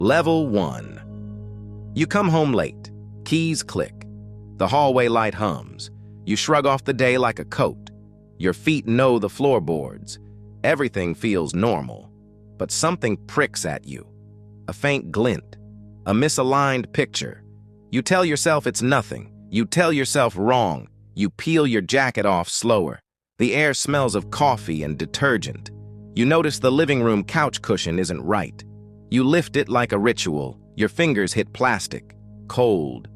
Level 1. You come home late. Keys click. The hallway light hums. You shrug off the day like a coat. Your feet know the floorboards. Everything feels normal. But something pricks at you. A faint glint. A misaligned picture. You tell yourself it's nothing. You tell yourself wrong. You peel your jacket off slower. The air smells of coffee and detergent. You notice the living room couch cushion isn't right. You lift it like a ritual. Your fingers hit plastic. Cold.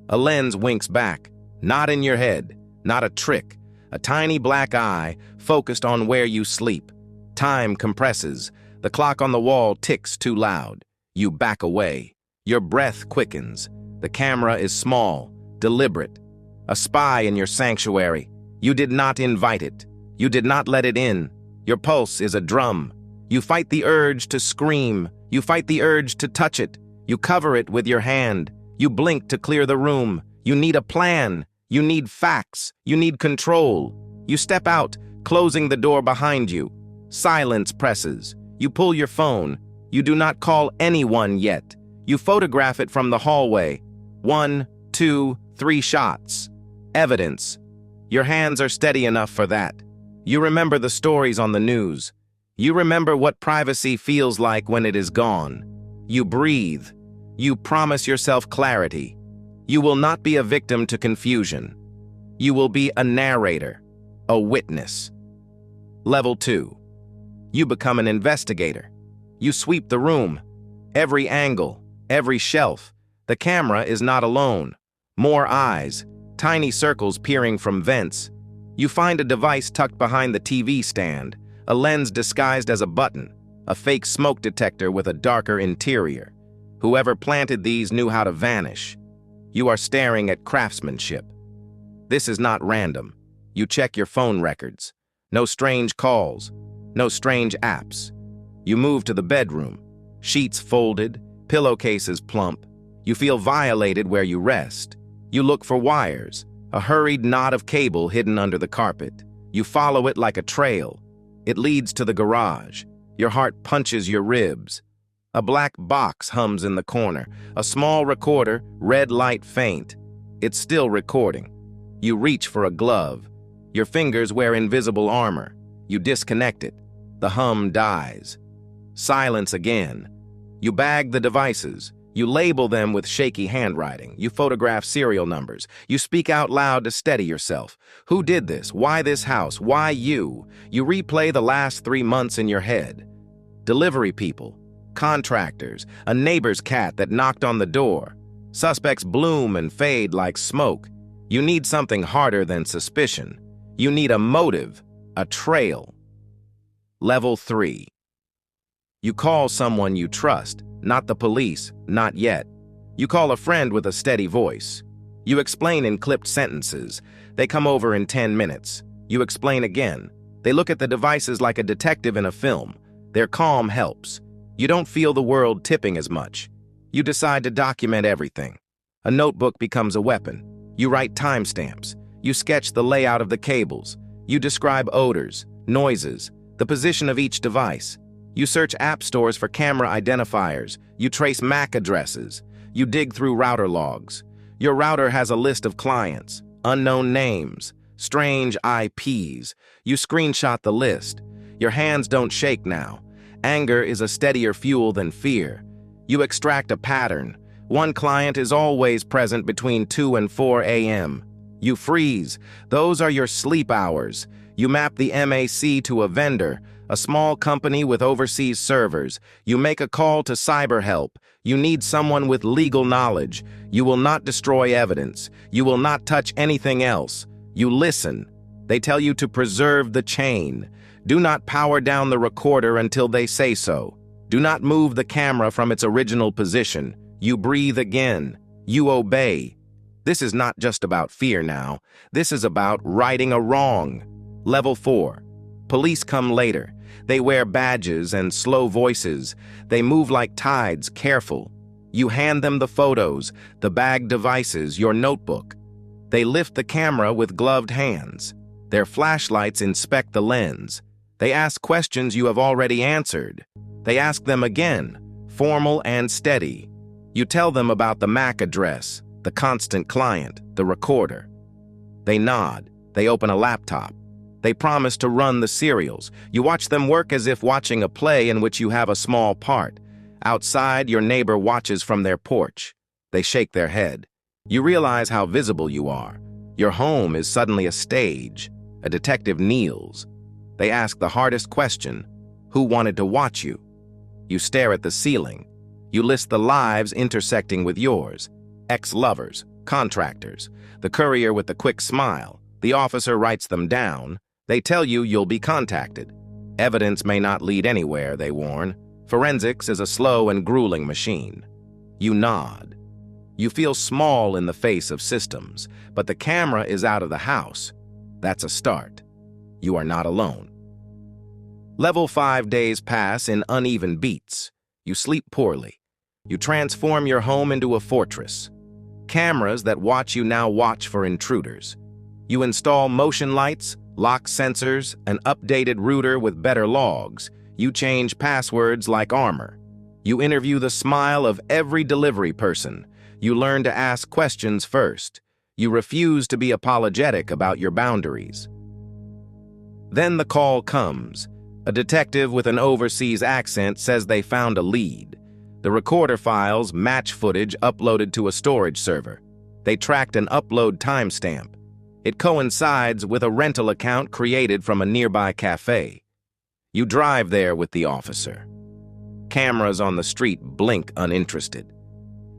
A lens winks back. Not in your head. Not a trick. A tiny black eye focused on where you sleep. Time compresses. The clock on the wall ticks too loud. You back away. Your breath quickens. The camera is small, deliberate. A spy in your sanctuary. You did not invite it. You did not let it in. Your pulse is a drum. You fight the urge to scream. You fight the urge to touch it. You cover it with your hand. You blink to clear the room. You need a plan. You need facts. You need control. You step out, closing the door behind you. Silence presses. You pull your phone. You do not call anyone yet. You photograph it from the hallway. 1, 2, 3 shots. Evidence. Your hands are steady enough for that. You remember the stories on the news. You remember what privacy feels like when it is gone. You breathe. You promise yourself clarity. You will not be a victim to confusion. You will be a narrator, a witness. Level 2. You become an investigator. You sweep the room. Every angle, every shelf. The camera is not alone. More eyes, tiny circles peering from vents. You find a device tucked behind the TV stand, a lens disguised as a button, a fake smoke detector with a darker interior. Whoever planted these knew how to vanish. You are staring at craftsmanship. This is not random. You check your phone records. No strange calls. No strange apps. You move to the bedroom. Sheets folded, pillowcases plump. You feel violated where you rest. You look for wires, a hurried knot of cable hidden under the carpet. You follow it like a trail. It leads to the garage. Your heart punches your ribs. A black box hums in the corner. A small recorder, red light faint. It's still recording. You reach for a glove. Your fingers wear invisible armor. You disconnect it. The hum dies. Silence again. You bag the devices. You label them with shaky handwriting. You photograph serial numbers. You speak out loud to steady yourself. Who did this? Why this house? Why you? You replay the last 3 months in your head. Delivery people, contractors, a neighbor's cat that knocked on the door. Suspects bloom and fade like smoke. You need something harder than suspicion. You need a motive, a trail. Level 3. You call someone you trust. Not the police, not yet. You call a friend with a steady voice. You explain in clipped sentences. They come over in 10 minutes. You explain again. They look at the devices like a detective in a film. Their calm helps. You don't feel the world tipping as much. You decide to document everything. A notebook becomes a weapon. You write timestamps. You sketch the layout of the cables. You describe odors, noises, the position of each device. You search app stores for camera identifiers. You trace MAC addresses. You dig through router logs. Your router has a list of clients, unknown names, strange IPs. You screenshot the list. Your hands don't shake now. Anger is a steadier fuel than fear. You extract a pattern. One client is always present between 2 and 4 a.m. You freeze. Those are your sleep hours. You map the MAC to a vendor, a small company with overseas servers. You make a call to cyber help. You need someone with legal knowledge. You will not destroy evidence. You will not touch anything else. You listen. They tell you to preserve the chain. Do not power down the recorder until they say so. Do not move the camera from its original position. You breathe again. You obey. This is not just about fear now. This is about righting a wrong. Level 4. Police come later. They wear badges and slow voices. They move like tides, careful. You hand them the photos, the bagged devices, your notebook. They lift the camera with gloved hands. Their flashlights inspect the lens. They ask questions you have already answered. They ask them again, formal and steady. You tell them about the MAC address, the constant client, the recorder. They nod. They open a laptop. They promise to run the serials. You watch them work as if watching a play in which you have a small part. Outside, your neighbor watches from their porch. They shake their head. You realize how visible you are. Your home is suddenly a stage. A detective kneels. They ask the hardest question: who wanted to watch you? You stare at the ceiling. You list the lives intersecting with yours. Ex-lovers, contractors, the courier with the quick smile. The officer writes them down. They tell you you'll be contacted. Evidence may not lead anywhere, they warn. Forensics is a slow and grueling machine. You nod. You feel small in the face of systems, but the camera is out of the house. That's a start. You are not alone. Level 5 days pass in uneven beats. You sleep poorly. You transform your home into a fortress. Cameras that watch you now watch for intruders. You install motion lights, lock sensors, an updated router with better logs. You change passwords like armor. You interview the smile of every delivery person. You learn to ask questions first. You refuse to be apologetic about your boundaries. Then the call comes. A detective with an overseas accent says they found a lead. The recorder files match footage uploaded to a storage server. They tracked an upload timestamp. It coincides with a rental account created from a nearby cafe. You drive there with the officer. Cameras on the street blink uninterested.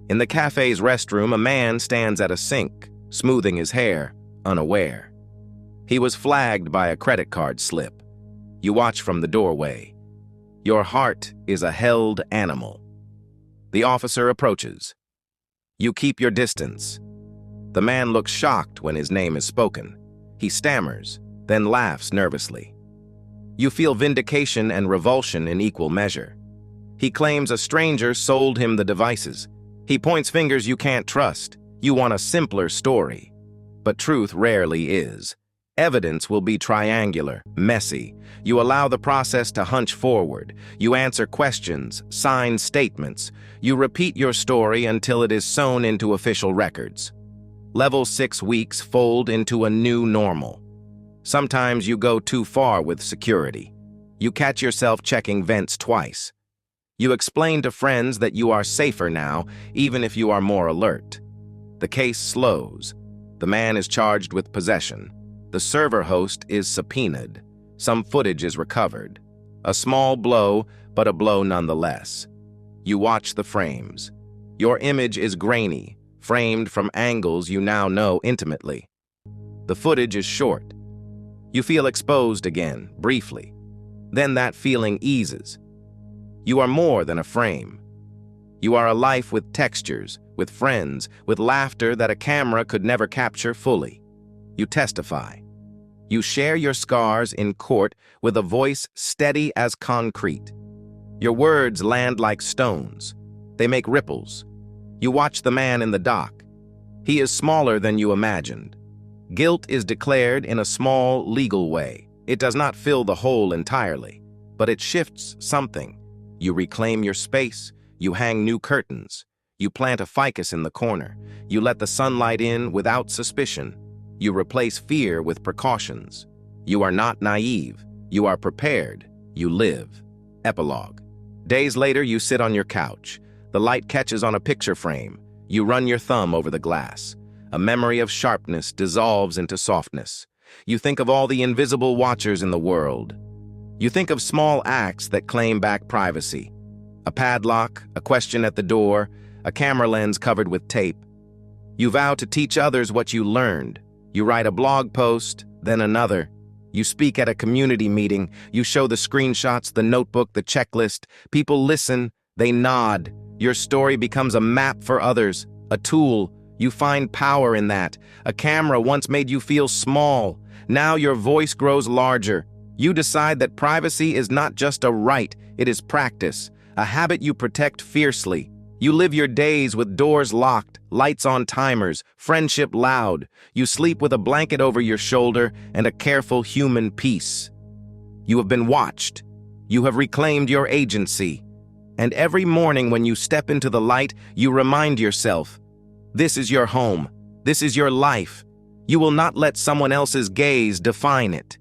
In the cafe's restroom, a man stands at a sink, smoothing his hair, unaware. He was flagged by a credit card slip. You watch from the doorway. Your heart is a held animal. The officer approaches. You keep your distance. The man looks shocked when his name is spoken. He stammers, then laughs nervously. You feel vindication and revulsion in equal measure. He claims a stranger sold him the devices. He points fingers you can't trust. You want a simpler story. But truth rarely is. Evidence will be triangular, messy. You allow the process to hunch forward. You answer questions, sign statements. You repeat your story until it is sewn into official records. Level 6 weeks fold into a new normal. Sometimes you go too far with security. You catch yourself checking vents twice. You explain to friends that you are safer now, even if you are more alert. The case slows. The man is charged with possession. The server host is subpoenaed. Some footage is recovered. A small blow, but a blow nonetheless. You watch the frames. Your image is grainy, framed from angles you now know intimately. The footage is short. You feel exposed again, briefly. Then that feeling eases. You are more than a frame. You are a life with textures, with friends, with laughter that a camera could never capture fully. You testify. You share your scars in court with a voice steady as concrete. Your words land like stones. They make ripples. You watch the man in the dock. He is smaller than you imagined. Guilt is declared in a small, legal way. It does not fill the hole entirely, but it shifts something. You reclaim your space. You hang new curtains. You plant a ficus in the corner. You let the sunlight in without suspicion. You replace fear with precautions. You are not naive. You are prepared. You live. Epilogue. Days later, you sit on your couch. The light catches on a picture frame. You run your thumb over the glass. A memory of sharpness dissolves into softness. You think of all the invisible watchers in the world. You think of small acts that claim back privacy. A padlock, a question at the door, a camera lens covered with tape. You vow to teach others what you learned. You write a blog post, then another. You speak at a community meeting. You show the screenshots, the notebook, the checklist. People listen. They nod. Your story becomes a map for others, a tool. You find power in that. A camera once made you feel small. Now your voice grows larger. You decide that privacy is not just a right, it is practice, a habit you protect fiercely. You live your days with doors locked, lights on timers, friendship loud. You sleep with a blanket over your shoulder and a careful human peace. You have been watched. You have reclaimed your agency. And every morning when you step into the light, you remind yourself, this is your home, this is your life. You will not let someone else's gaze define it.